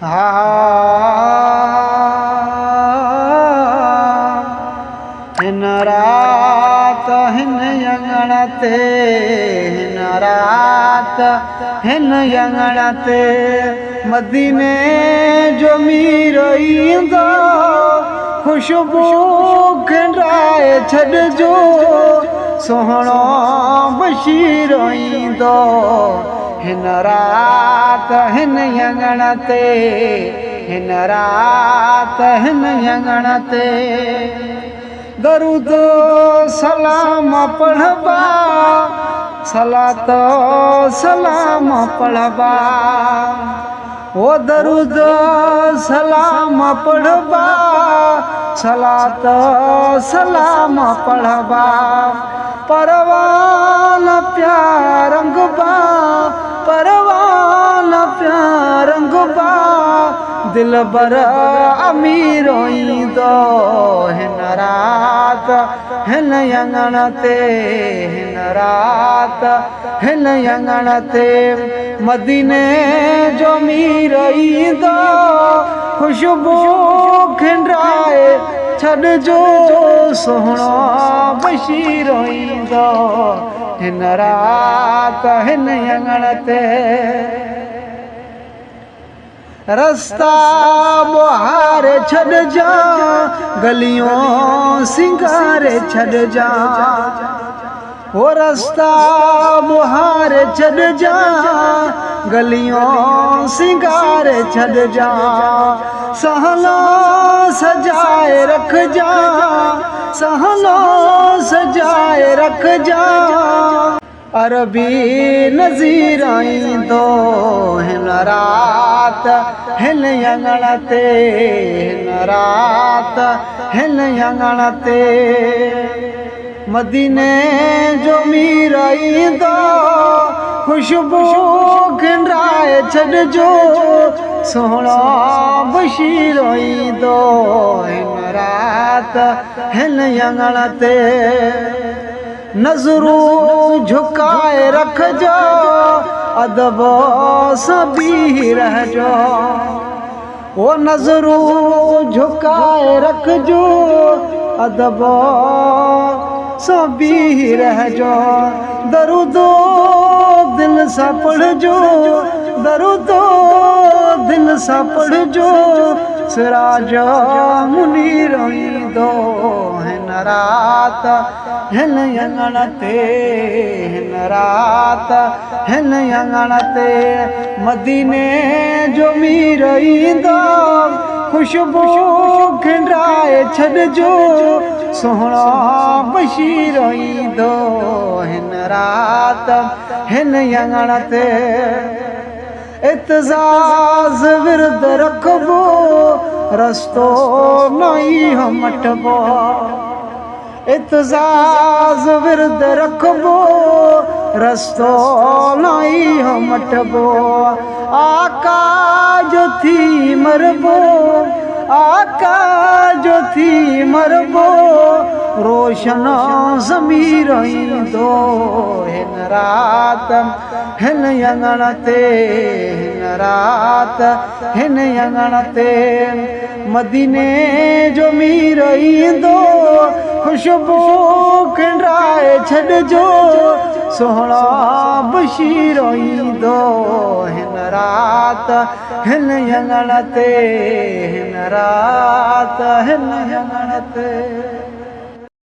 हा हिन रात हिन यंगण ते हिन रात हिन यंगण ते मदीने जो मीर ईंदो खुशबू खंडाए छॾिजो सोहणो बशीर ईंदो हिन रात हिन यंगण ते हिन रात हिन यंगण ते दरूद सलाम पढ़बा सलात सलाम पढ़बा ओ दरूद सलाम पढ़बा सलात सलाम पढ़बा परवान प्यारंग बा परवान प्यारंग बा दिल बर अमीर ईंदो हिन रात हिन यंगण ते हिन रात हिन यंगण ते मदीने जो मीर ईंदो खुशबू खंडाए छॾिजो सोहणो बशीर ईंदो हिन रात हिन यंगण ते रस्ता बुहारे छॾिजा गलियों सिंगारे छॾिजा वो रस्ता बुहारे छॾिजा गलियों सिंगारे छॾिजा सहलो सजाए रखजा सहलो सजाए रखजा अरबी नज़ीर ईंदो हिन रात हिन यंगण ते हिन रात हिन यंगण ते मदीने जो मीर ईंदो खुशबू खंडाए छॾिजो सोहणो बशीर ईंदो हिन रात हिन यंगण ते नज़रूं झुकाए रखजो अदब सां बीही रहजो वो नज़रूं झुकाए रखजो अदब सां बीही रहजो दरूदो दिल सां पढ़जो दरूदो दिल सां पढ़जो सिराज मुनीर ईंदो हिन रात हिन यंगण ते हिन रात हिन यंगण ते मदीने जो मीर ईंदो खुशबू खंडाए छॾिजो सोहणो बशीर ईंदो हिन रात हिन यंगण ते इत्ज़ाज़ विर्द रखबो रस्तो नई हो मटबो इत्ज़ाज़ विर्द रखबो रस्तो नई हो मटबो आका जो थी मरबो आका जो थी मरबो रोशन ज़मीर ईंदो हिन रात हिन यंगण ते हिन रात हिन यंगण ते मदीने जो मीर ईंदो खुशबू खंडाए छॾिजो सोहणो बशीर ईंदो हिन रात हिन यंगण ते हिन रात हिन यंगण ते